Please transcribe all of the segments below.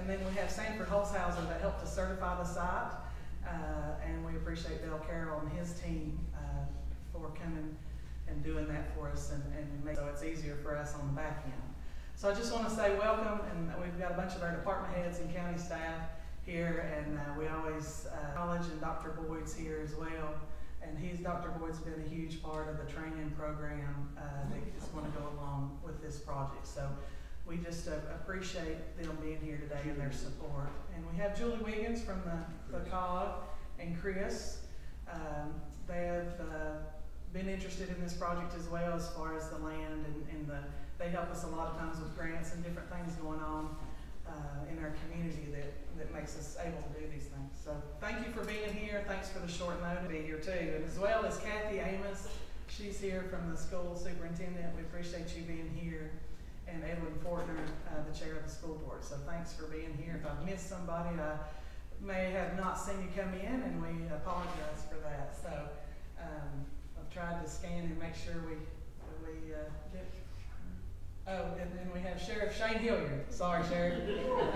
And then we have Sanford Holzhauser that helped to certify the site. And we appreciate Bill Carroll and his team for coming and doing that for us and make so it's easier for us on the back end. So I just want to say welcome, and we've got a bunch of our department heads and county staff here, and we always acknowledge, and Dr. Boyd's here as well. And Dr. Boyd's been a huge part of the training program that is going to go along with this project. So we just appreciate them being here today and their support. And we have Julie Wiggins from the COG and Chris. They have been interested in this project as well as far as the land and they help us a lot of times with grants and different things going on in our community that makes us able to do these things. So thank you for being here. Thanks for the short notice to be here too. And as well as Kathy Amos, she's here from the school superintendent. We appreciate you being here. And Edwin Fortner, the chair of the school board. So thanks for being here. If I've missed somebody, I may have not seen you come in, and we apologize for that. So I've tried to scan and make sure we get. Oh, and then we have Sheriff Shane Hilliard. Sorry, Sheriff.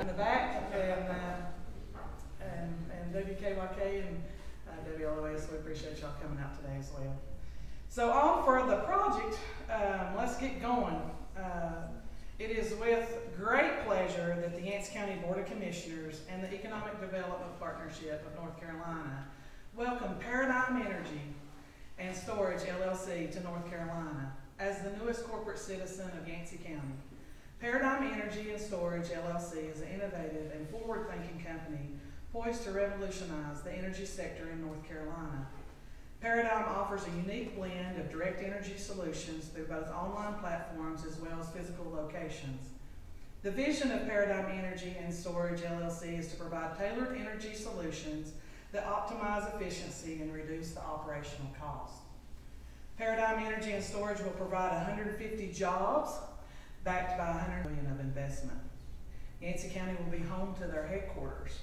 In the back, and WKYK and WLOA, so we appreciate y'all coming out today as well. So on for the project, let's get going. It is with great pleasure that the Yancey County Board of Commissioners and the Economic Development Partnership of North Carolina welcome Paradigm Energy and Storage LLC to North Carolina as the newest corporate citizen of Yancey County. Paradigm Energy and Storage LLC is an innovative and forward-thinking company poised to revolutionize the energy sector in North Carolina. Paradigm offers a unique blend of direct energy solutions through both online platforms as well as physical locations. The vision of Paradigm Energy and Storage LLC is to provide tailored energy solutions that optimize efficiency and reduce the operational cost. Paradigm Energy and Storage will provide 150 jobs backed by $100 million of investment. Yancey County will be home to their headquarters,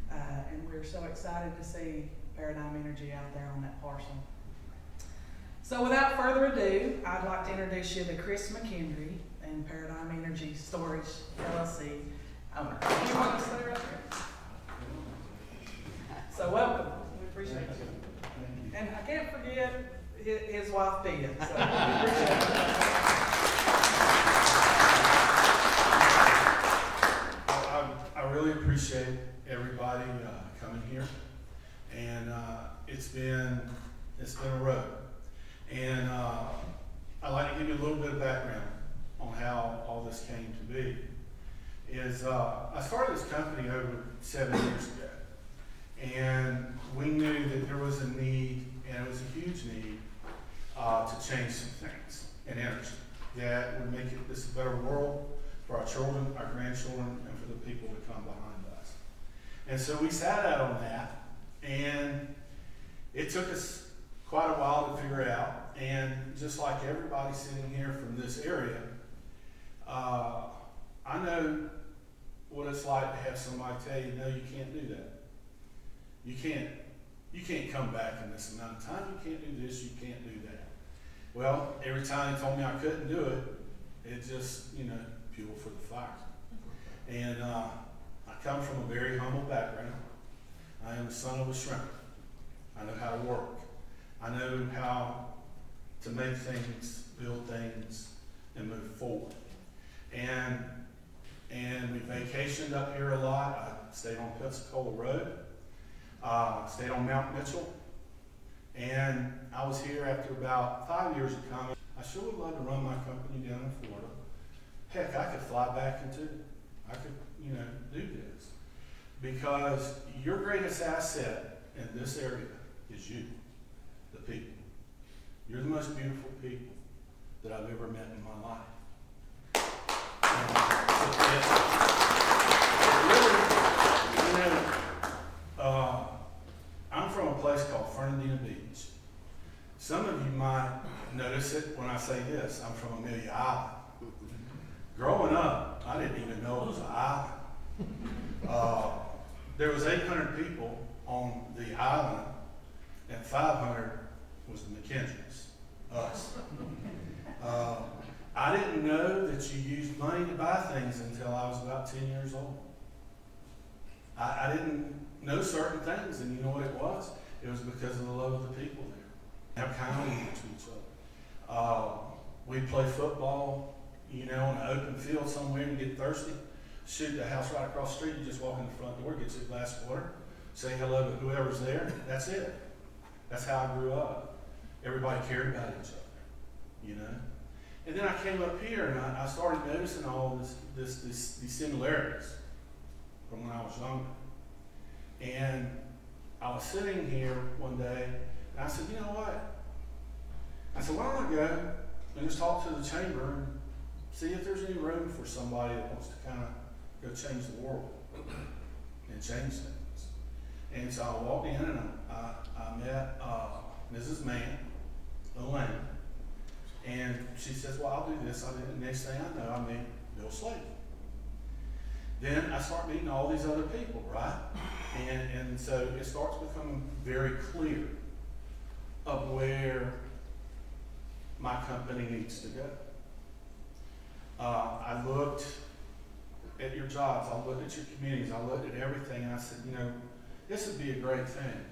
and we're so excited to see Paradigm Energy out there on that parcel. So without further ado, I'd like to introduce you to Chris McHenry and Paradigm Energy Storage LLC owner. You want to stay right there? So welcome. We appreciate you. And I can't forget his wife, Pia. So we appreciate it. I really appreciate everybody coming here. And it's been a road. And I'd like to give you a little bit of background on how all this came to be. I started this company over 7 years ago, and we knew that there was a need, and it was a huge need, to change some things in energy that would make this a better world for our children, our grandchildren, and for the people that come behind us. And so we sat out on that. And it took us quite a while to figure out, and just like everybody sitting here from this area, I know what it's like to have somebody tell you, no, you can't do that. You can't come back in this amount of time, you can't do this, you can't do that. Well, every time they told me I couldn't do it, it just, fuel for the fire. And I come from a very humble background. I am the son of a shrimp. I know how to work. I know how to make things, build things, and move forward. And we vacationed up here a lot. I stayed on Pensacola Road, stayed on Mount Mitchell, and I was here after about 5 years of coming. I sure would love to run my company down in Florida. Heck, I could fly back into it. I could, do this. Because your greatest asset in this area is you, the people. You're the most beautiful people that I've ever met in my life. I'm from a place called Fernandina Beach. Some of you might notice it when I say this. I'm from Amelia Island. Growing up, I didn't even know it was an island. There was 800 people on the island, and 500 was the McKendricks, us. I didn't know that you used money to buy things until I was about 10 years old. I didn't know certain things, and you know what it was? It was because of the love of the people there. How kind we were to each other. We'd play football, you know, on an open field somewhere and get thirsty. Shoot the house right across the street, you just walk in the front door, get you a glass of water, say hello to whoever's there. That's it. That's how I grew up. Everybody cared about each other, you know. And then I came up here and I started noticing all these similarities from when I was younger. And I was sitting here one day and I said, you know what? I said, why don't I go and just talk to the chamber and see if there's any room for somebody that wants to kind of go change the world and change things. And so I walked in and I met Mrs. Mann, Elaine, and she says, well, I'll do this, I'll do it. The next thing I know, I meet Bill Slade. Then I start meeting all these other people, right? And so it starts becoming very clear of where my company needs to go. I looked at your jobs, I looked at your communities, I looked at everything, and I said, you know, this would be a great thing.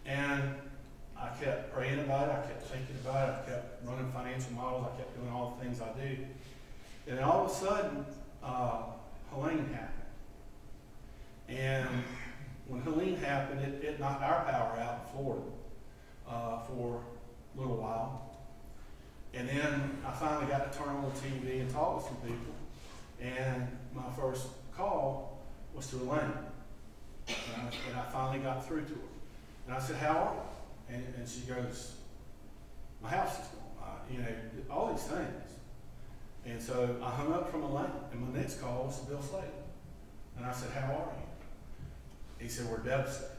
And I kept praying about it, I kept thinking about it, I kept running financial models, I kept doing all the things I do. And then all of a sudden, Helene happened. And when Helene happened, it knocked our power out in Florida for a little while. And then I finally got to turn on the TV and talk with some people. And my first call was to Elaine. And I finally got through to her. And I said, how are you? And she goes, my house is gone. You know, all these things. And so I hung up from Elaine, and my next call was to Bill Slade. And I said, how are you? He said, we're devastated.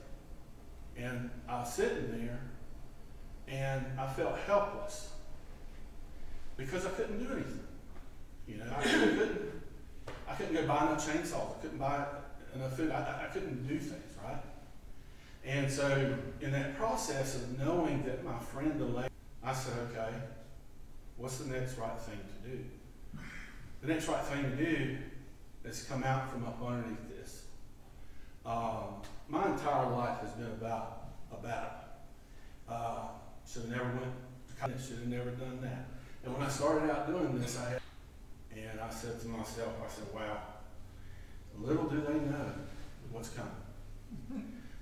And I was sitting there, and I felt helpless because I couldn't do anything. You know, I couldn't go buy no chainsaws. I couldn't buy enough food. I couldn't do things, right? And so in that process of knowing that my friend Elaine, I said, okay, what's the next right thing to do? The next right thing to do is come out from up underneath this. My entire life has been about a battle. Should have never went to college, should have never done that. And when I started out doing this, and I said to myself, I said, wow, little do they know what's coming.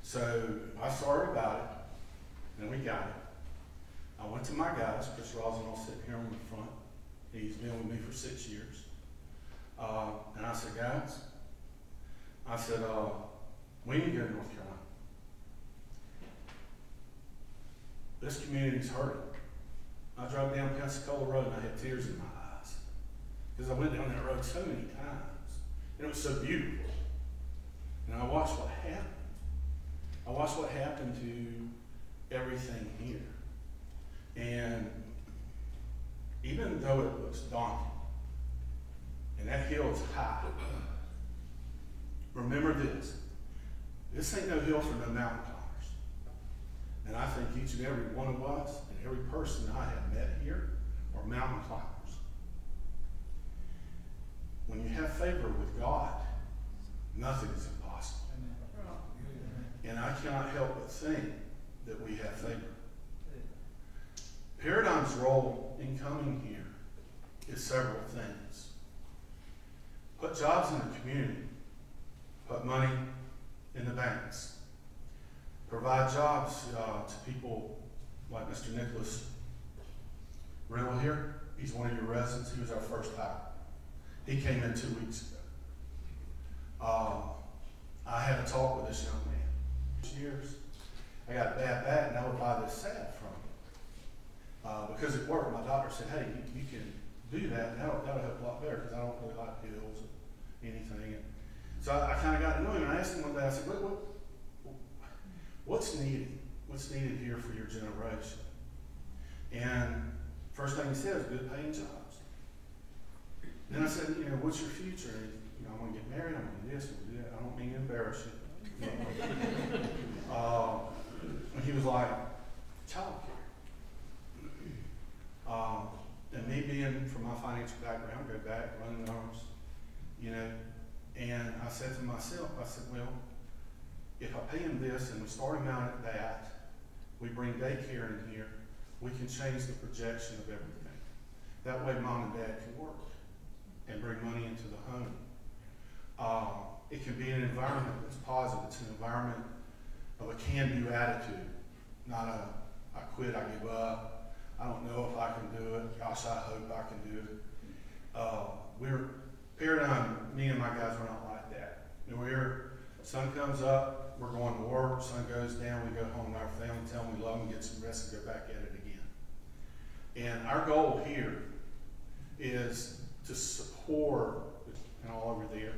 So I started about it, and we got it. I went to my guys, Chris Rosenthal sitting here on the front. He's been with me for 6 years. And I said, guys, we need to go to North Carolina. This community's hurting. I drove down Pensacola Road and I had tears in my eyes because I went down that road so many times. And it was so beautiful. And I watched what happened. I watched what happened to everything here. And even though it looks daunting, and that hill is high, remember this. This ain't no hill for no mountain climbers. And I think each and every one of us and every person I have met here are mountain climbers. When you have favor with God, nothing is impossible. And I cannot help but think that we have favor. Paradigm's role in coming here is several things. Put jobs in the community. Put money in the banks. Provide jobs to people like Mr. Nicholas Riddle here. He's one of your residents. He was our first hire. He came in 2 weeks ago. I had a talk with this young man. Years, I got a bad back and I would buy this salve from him. Because it worked. My doctor said, hey, you can do that and that'll help a lot better because I don't really like pills or anything. And so I kind of got to know him and I asked him one day, I said, what's needed? What's needed here for your generation? And first thing he said was good paying jobs. Then I said, what's your future? And, I'm going to get married, I'm going to do this, I'm going to do that. I don't mean to embarrass you. And he was like, child care. And me being from my financial background, go back, running arms, and I said to myself, I said, well, if I pay him this and we start him out at that, we bring daycare in here, we can change the projection of everything. That way mom and dad can work and bring money into the home. It can be an environment that's positive. It's an environment of a can-do attitude, not a I quit, I give up, I don't know if I can do it, gosh, I hope I can do it. Paradigm, me and my guys were not like that. Sun comes up, we're going to work, sun goes down, we go home to our family, tell them we love them, get some rest and go back at it again. And our goal here is to support, and all over there,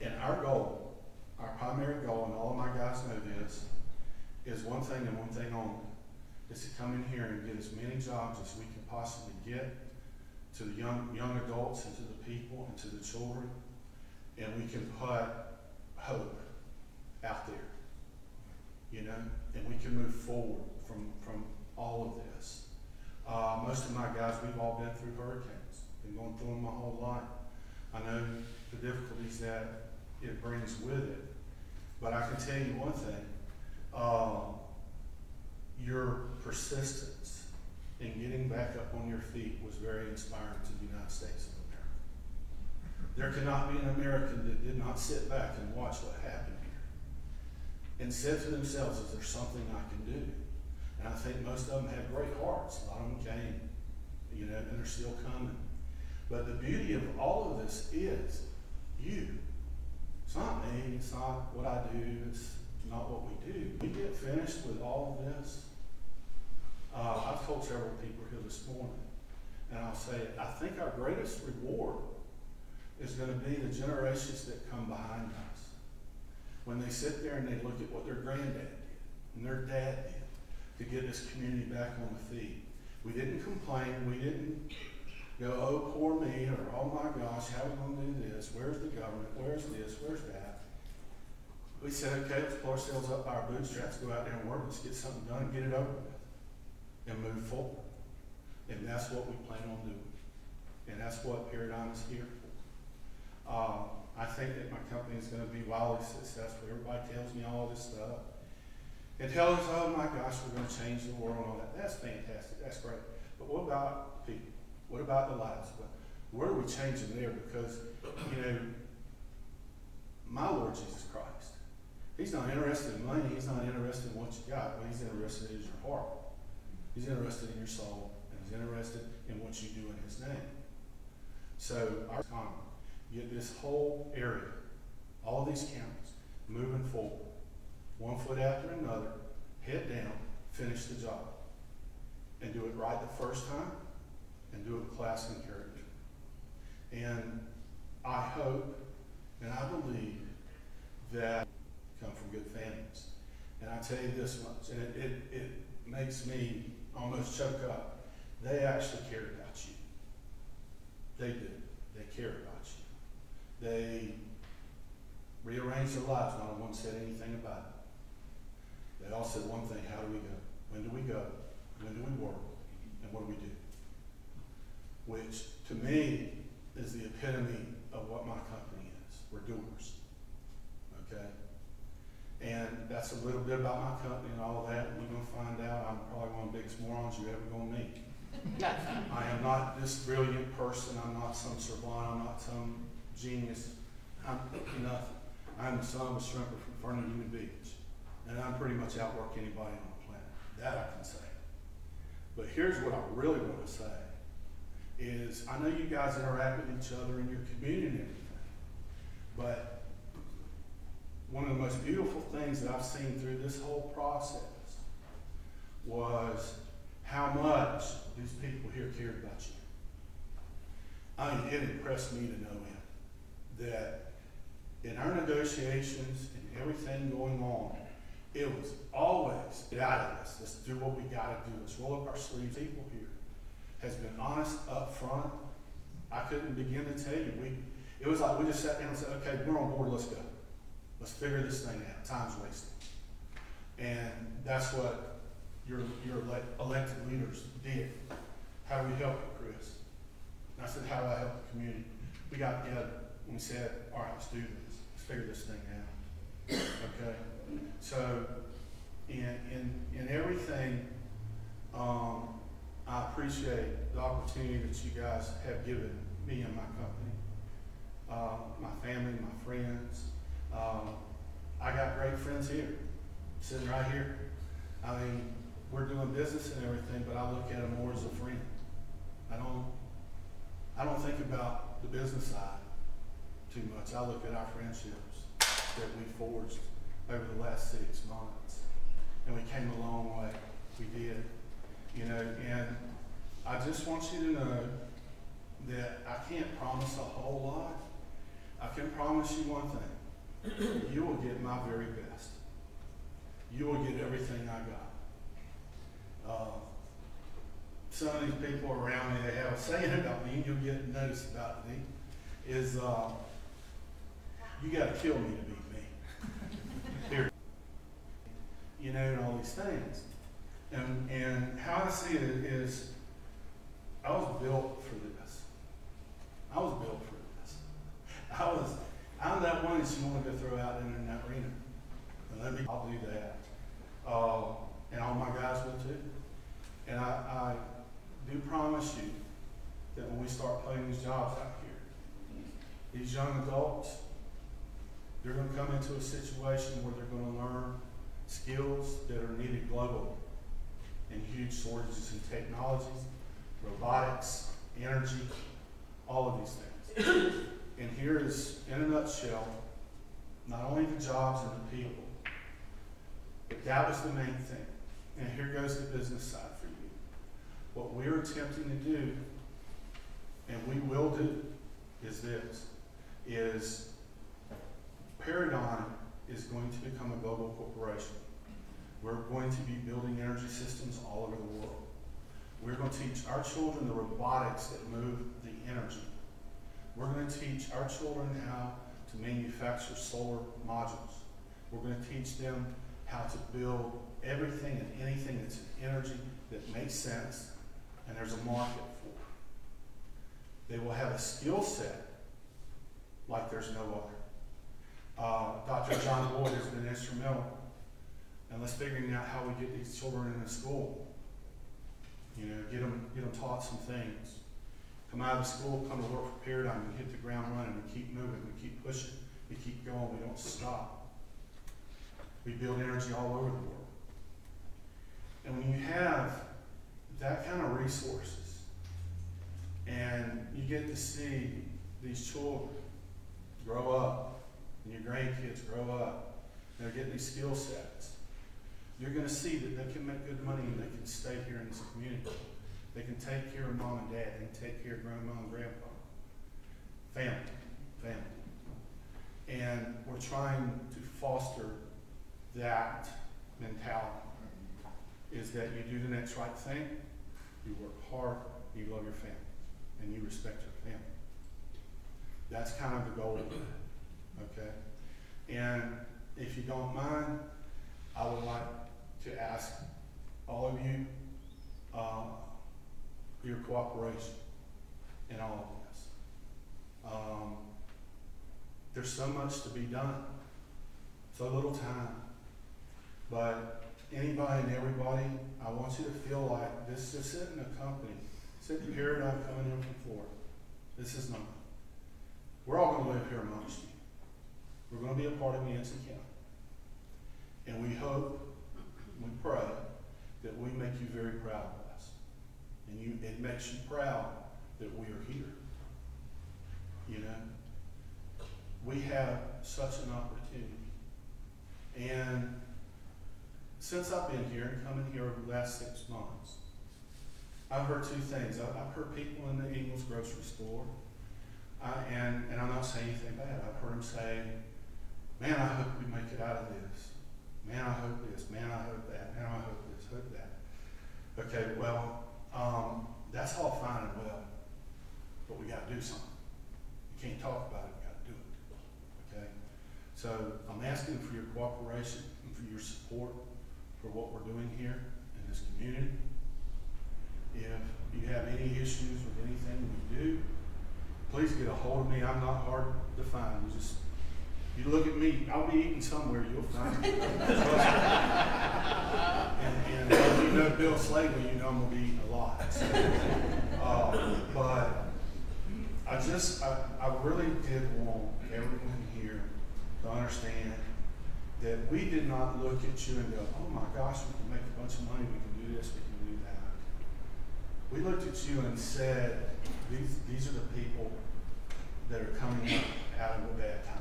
and our goal, our primary goal, and all of my guys know this, is one thing and one thing only, is to come in here and get as many jobs as we can possibly get to the young adults and to the people and to the children, and we can put hope out there, you know, and we can move forward from all of this. Most of my guys, we've all been through hurricanes, been going through them my whole life. I know the difficulties that it brings with it, but I can tell you one thing, your persistence in getting back up on your feet was very inspiring to the United States of America. There cannot be an American that did not sit back and watch what happened here and said to themselves, is there something I can do? And I think most of them had great hearts. A lot of them came, you know, and they're still coming. But the beauty of all of this is you. It's not me, it's not what I do, it's not what we do. We get finished with all of this. I've told several people here this morning, and I'll say it, I think our greatest reward is going to be the generations that come behind us. When they sit there and they look at what their granddad did and their dad did to get this community back on the feet. We didn't complain, we didn't go, oh, poor me, or oh my gosh, how are we going to do this? Where's the government? Where's this? Where's that? We said, okay, let's pull ourselves up by our bootstraps, go out there and work, let's get something done, get it over with, and move forward. And that's what we plan on doing. And that's what Paradigm is here for. I think that my company is going to be wildly successful. Everybody tells me all this stuff. And tells us, oh my gosh, we're going to change the world and all that. That's fantastic. That's great. But what about people? What about the lives? Where are we changing there? Because, you know, my Lord Jesus Christ, he's not interested in money. He's not interested in what you got. What he's interested in is your heart. He's interested in your soul. And he's interested in what you do in his name. So our economy, get this whole area, all these counties, moving forward, one foot after another, head down, finish the job, and do it right the first time, and do it with class and character. And I hope and I believe that come from good families. And I tell you this much, and it makes me almost choke up. They actually cared about you. They did. They cared about you. They rearranged their lives. Not one said anything about it. They all said one thing: how do we go? When do we go? When do we work? And what do we do? Which, to me, is the epitome of what my company is. We're doers. Okay? And that's a little bit about my company and all of that. You're going to find out I'm probably one of the biggest morons you're ever going to meet. I am not this brilliant person. I'm not some savant. I'm not some genius. I'm nothing. I'm the son of a shrimper from Fernandina Beach. And I'm pretty much outwork anybody on the planet. That I can say. But here's what I really want to say is I know you guys interact with each other in your community and everything. But one of the most beautiful things that I've seen through this whole process was how much these people here cared about you. I mean, it impressed me to no end that in our negotiations and everything going on, it was always, get out of this, let's do what we got to do, let's roll up our sleeves. People here has been honest up front. I couldn't begin to tell you. It was like we just sat down and said, okay, we're on board, let's go. Let's figure this thing out. Time's wasted. And that's what your elected leaders did. How do we help you, Chris? And I said, how do I help the community? We got together. we said, all right, let's do this. Let's figure this thing out. Okay? So, in everything, I appreciate the opportunity that you guys have given me and my company, my family, my friends. I got great friends here, sitting right here. I mean, we're doing business and everything, but I look at them more as a friend. I don't think about the business side too much. I look at our friendships that we forged over the last 6 months, and we came a long way. We did, you know. And I just want you to know that I can't promise a whole lot. I can promise you one thing: you will get my very best. You will get everything I got. Some of these people around me, they have a saying about me, and you'll get noticed about me, is you got to kill me to beat me. Here. You know, and all these things. And how I see it is, I was built for this. I was built for this. I'm that one that you want to go throw out in that arena. I'll do that. And all my guys will too. And I do promise you that when we start playing these jobs out here, these young adults, they're going to come into a situation where they're going to learn skills that are needed globally, and huge shortages in technologies, robotics, energy, all of these things. And here is, in a nutshell, not only the jobs and the people, but that was the main thing. And here goes the business side for you. What we're attempting to do, and we will do, is this, is Paradigm is going to become a global corporation. We're going to be building energy systems all over the world. We're going to teach our children the robotics that move the energy. We're going to teach our children how to manufacture solar modules. We're going to teach them how to build everything and anything that's an energy that makes sense and there's a market for. They will have a skill set like there's no other. Dr. John Boyd has been instrumental in us figuring out how we get these children into school. You know, get them taught some things. Come out of school, come to work for Paradigm, and hit the ground running. We keep moving, we keep pushing, we keep going, we don't stop. We build energy all over the world. And when you have that kind of resources, and you get to see these children grow up, and your grandkids grow up, and they're getting these skill sets, you're going to see that they can make good money and they can stay here in this community. They can take care of mom and dad. They can take care of grandma and grandpa. Family. And we're trying to foster that mentality, is that you do the next right thing, you work hard, you love your family, and you respect your family. That's kind of the goal of it, okay? And if you don't mind, I would like to ask all of you your cooperation in all of this. There's so much to be done, so little time, but anybody and everybody, I want you to feel like this is in a company, sitting here and I'm coming in from Florida. This is not. We're all going to live here amongst you. We're going to be a part of Yancey County. And we hope, we pray, that we make you very proud of us. And it makes you proud that we are here. You know? We have such an opportunity. And since I've been here and coming here over the last 6 months, I've heard two things. I've heard people in the Ingles grocery store, and I'm not saying anything bad. I've heard them say, man, I hope we make it out of this. Man, I hope this. Man, I hope that. Man, I hope this. Hope that. Okay, well, that's all fine and well, but we got to do something. You can't talk about it. We got to do it. Okay? So I'm asking for your cooperation and for your support for what we're doing here in this community. If you have any issues with anything we do, please get a hold of me. I'm not hard to find. You look at me, I'll be eating somewhere, you'll find me. and if you know Bill Slagle, you know I'm going to be eating a lot. So, but I really did want everyone here to understand that we did not look at you and go, oh my gosh, we can make a bunch of money, we can do this, we can do that. We looked at you and said, these are the people that are coming up out of a bad time.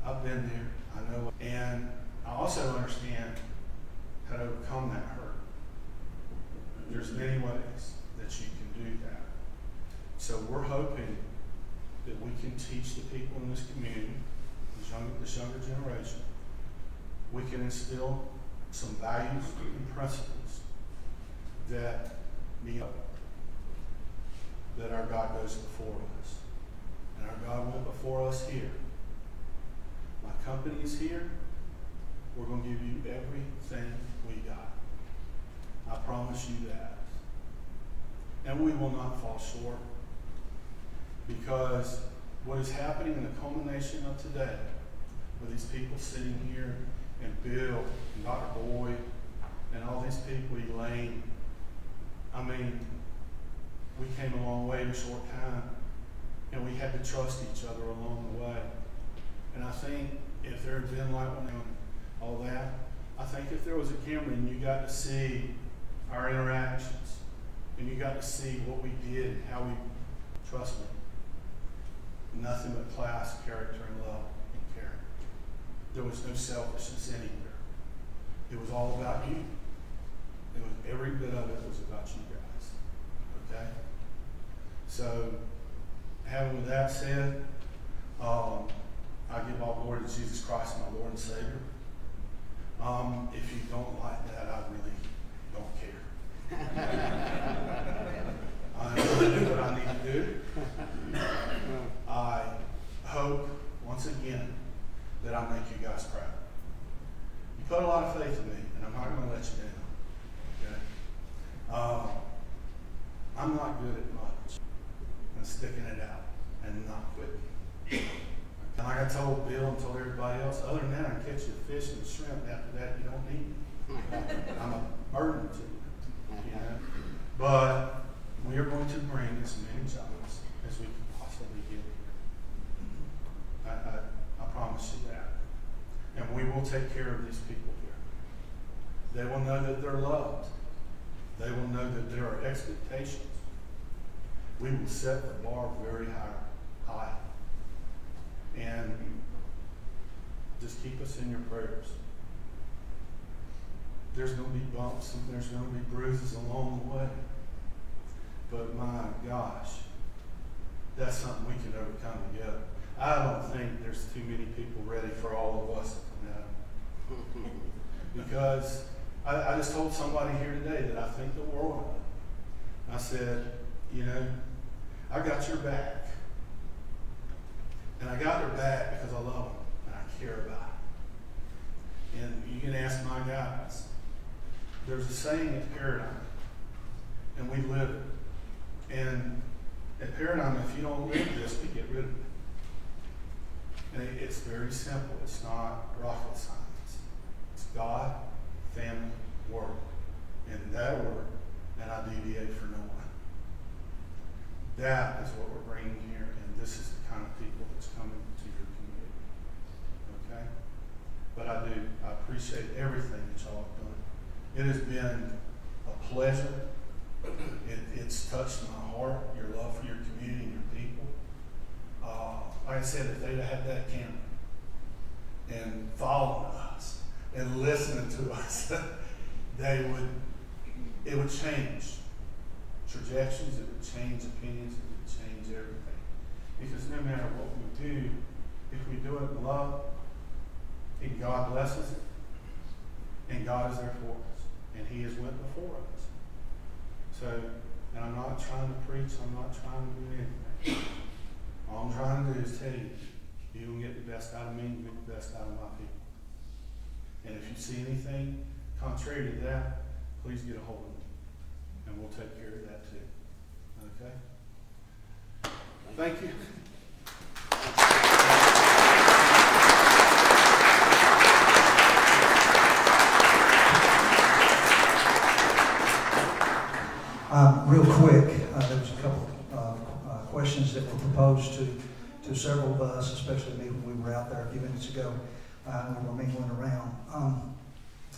I've been there, I know, and I also understand how to overcome that hurt. There's many ways that you can do that. So we're hoping that we can teach the people in this community, this younger generation, we can instill some values and principles that our God goes before us. And our God went before us here. My company is here. We're going to give you everything we got. I promise you that. And we will not fall short, because what is happening in the culmination of today, with these people sitting here, and Bill, and Dr. Boyd, and all these people, Elaine, I mean, we came a long way in a short time, and we had to trust each other along the way. And I think if there had been like all that, I think if there was a camera and you got to see our interactions, and you got to see what we did, how we, trust me, nothing but class, character, and love and care. There was no selfishness anywhere. It was all about you. It was, every bit of it was about you guys. Okay? So, having with that said, I give all glory to Jesus Christ, my Lord and Savior. If you don't like that, I really don't care. I'm going to do what I need to do. I hope, once again, that I make you guys proud. You put a lot of faith in me, and I'm not going to let you down. Okay? I'm not good at much, and sticking it out, and not quitting. And like I told Bill and told everybody else, other than that, I can catch you a fish and a shrimp. After that, you don't need me. I'm a burden to you. You know? But we are going to bring as many jobs as we can possibly get here. I promise you that. And we will take care of these people here. They will know that they're loved. They will know that there are expectations. We will set the bar very high. And just keep us in your prayers. There's going to be bumps and there's going to be bruises along the way. But my gosh, that's something we can overcome together. I don't think there's too many people ready for all of us to come out. Because I just told somebody here today that I think the world of it. I said, you know, I got your back. And I got their back because I love them and I care about them. And you can ask my guys. There's a saying at Paradigm, and we live it. And at Paradigm, if you don't live this, we get rid of it. And it's very simple. It's not rocket science. It's God, family, work. And that order, and I deviate for no one. That is what we're bringing here, and this is the kind of people that's coming to your community. Okay? But I appreciate everything that y'all have done. It has been a pleasure. It's touched my heart, your love for your community and your people. Like I said, if they'd have had that camera and following us and listening to us, it would change trajectories, it would change opinions, it would change everything. Because no matter what we do, if we do it in love, and God blesses it, and God is there for us, and He has went before us. So, and I'm not trying to preach, I'm not trying to do anything. All I'm trying to do is tell you, you can get the best out of me, you get the best out of my people. And if you see anything contrary to that, please get a hold of me. And we'll take care of that too. Okay? Thank you. Real quick, there was a couple questions that were proposed to several of us, especially me when we were out there a few minutes ago when we were mingling around.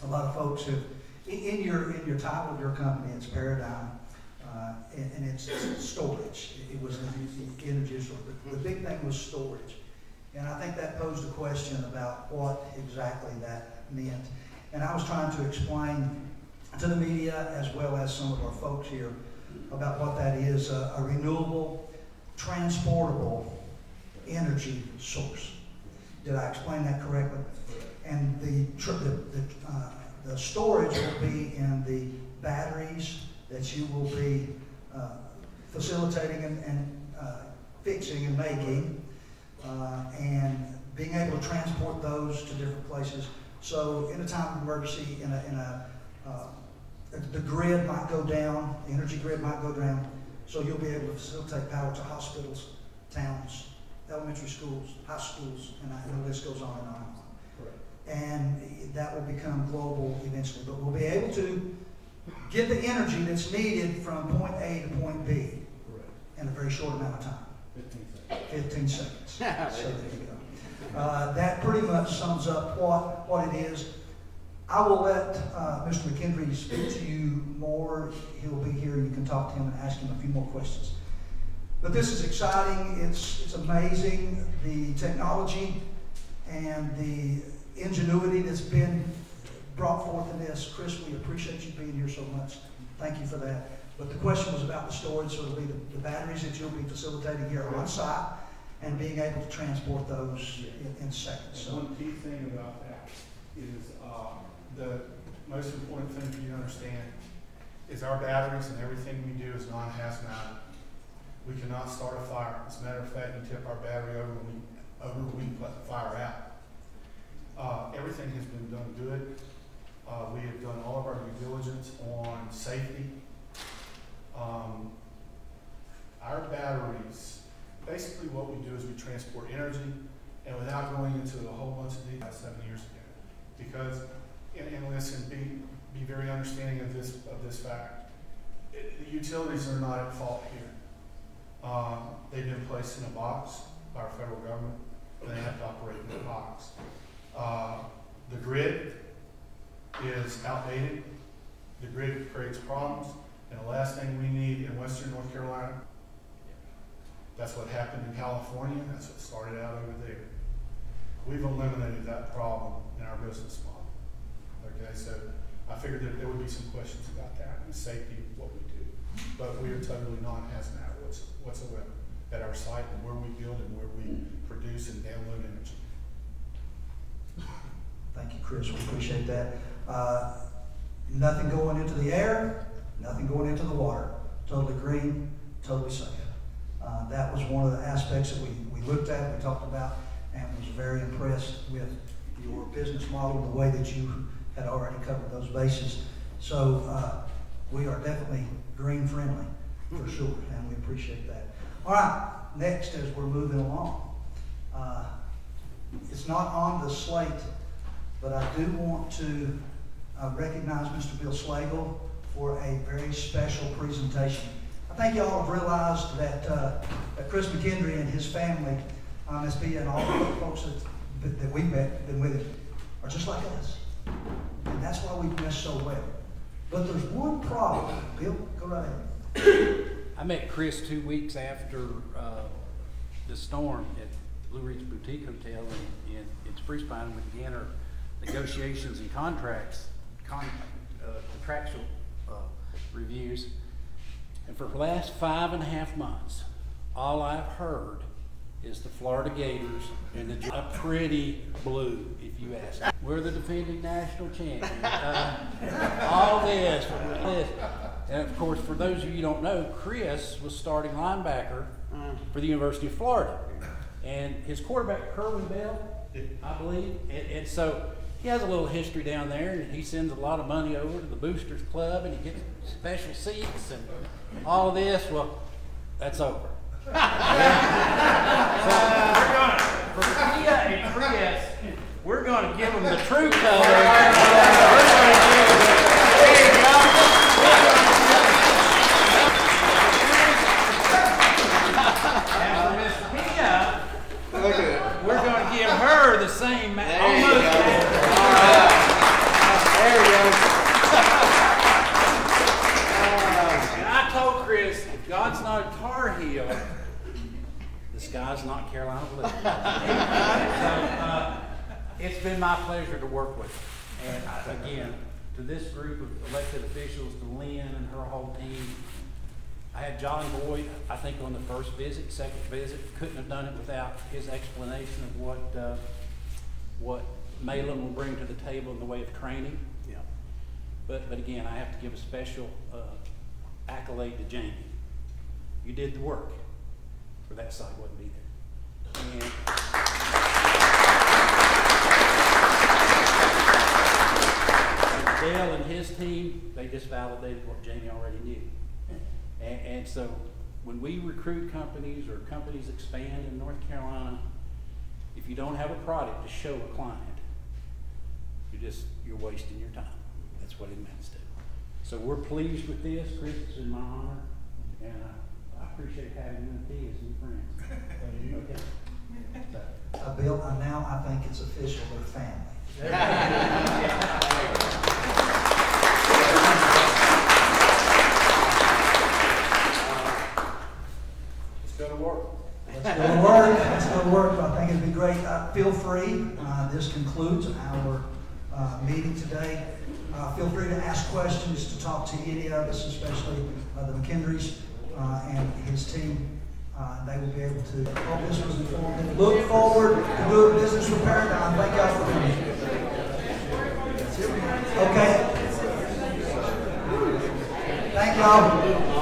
A lot of folks have, in your title of your company, it's Paradigm, and it's storage. It was the energy storage. The big thing was storage. And I think that posed a question about what exactly that meant. And I was trying to explain to the media as well as some of our folks here about what that is, a renewable, transportable energy source. Did I explain that correctly? And the storage will be in the batteries that you will be facilitating and fixing and making, and being able to transport those to different places. So in a time of emergency, the grid might go down, the energy grid might go down, so you'll be able to facilitate power to hospitals, towns, elementary schools, high schools, and the list goes on and on. And that will become global eventually. But we'll be able to get the energy that's needed from point A to point B in a very short amount of time. 15 seconds. So there you go. That pretty much sums up what it is. I will let Mr. McKendry speak to you more. He'll be here. You can talk to him and ask him a few more questions. But this is exciting. It's amazing, the technology and the ingenuity that's been brought forth in this. Chris, we appreciate you being here so much. Thank you for that. But the question was about the storage, so it'll be the batteries that you'll be facilitating here on site and being able to transport those in seconds. So one key thing about that is the most important thing for you to understand is our batteries and everything we do is non-hazmat. We cannot start a fire. As a matter of fact, you tip our battery over and we let the fire out. Everything has been done good. We have done all of our due diligence on safety. Our batteries, basically what we do is we transport energy, and without going into a whole bunch of detail, 7 years ago, because, and listen, be very understanding of this fact. The utilities are not at fault here. They've been placed in a box by our federal government, and they have to operate in a box. The grid is outdated. The grid creates problems, and the last thing we need in Western North Carolina, that's what happened in California, that's what started out over there. We've eliminated that problem in our business model. Okay, so I figured that there would be some questions about that and the safety of what we do. But we are totally non-hazmat whatsoever at our site and where we build and where we produce and download energy. thank you, Chris. We appreciate that. Nothing going into the air, nothing going into the water. Totally green, totally safe. That was one of the aspects that we looked at, we talked about, and was very impressed with your business model, the way that you had already covered those bases. So we are definitely green friendly, for sure, and we appreciate that. All right, next as we're moving along. It's not on the slate, but I do want to recognize Mr. Bill Slagle for a very special presentation. I think y'all have realized that, that Chris McKendry and his family, MSB, and all the folks that we've been with him, are just like us. And that's why we've meshed so well. But there's one problem. Bill, go right ahead. I met Chris 2 weeks after the storm at Blue Ridge Boutique Hotel in Spruce Pine, and we began our negotiations and contractual reviews. And for the last 5.5 months, all I've heard is the Florida Gators and a pretty blue, if you ask. We're the defending national champions. All this. And of course, for those of you who don't know, Chris was starting linebacker for the University of Florida. And his quarterback, Kerwin Bell, I believe. And so he has a little history down there, and he sends a lot of money over to the Boosters Club, and he gets special seats and all this. Well, that's over. For Kia and Chris, we're going to give them the true color. We're going to give them there you go. And for Miss Kia, we're going to give her the same. Almost. All right. There we go. And I told Chris, if God's not a Tar Heel, the sky's not Carolina blue. So it's been my pleasure to work with. And again, to this group of elected officials, to Lynn and her whole team. I had John Boyd, I think, on the first visit, second visit. Couldn't have done it without his explanation of what Malin will bring to the table in the way of training. Yeah. But again, I have to give a special accolade to Jamie. You did the work, or that side wouldn't be there. And Dale and his team, they just validated what Jamie already knew. And so when we recruit companies or companies expand in North Carolina, if you don't have a product to show a client, you're wasting your time. That's what it means to. So we're pleased with this. Chris, it's in my honor, and I appreciate having you and T as new friends. Okay. So. Bill, now I think it's official, they're family. Let's go to work. Let's go to work. Let's go to work. I think it'd be great. Feel free. This concludes our meeting today. Feel free to ask questions, to talk to any of us, especially the McKendrys and his team. They will be able to. Hope this was informative. Look forward to doing business with Paradigm. Thank y'all for coming. Okay. Thank y'all.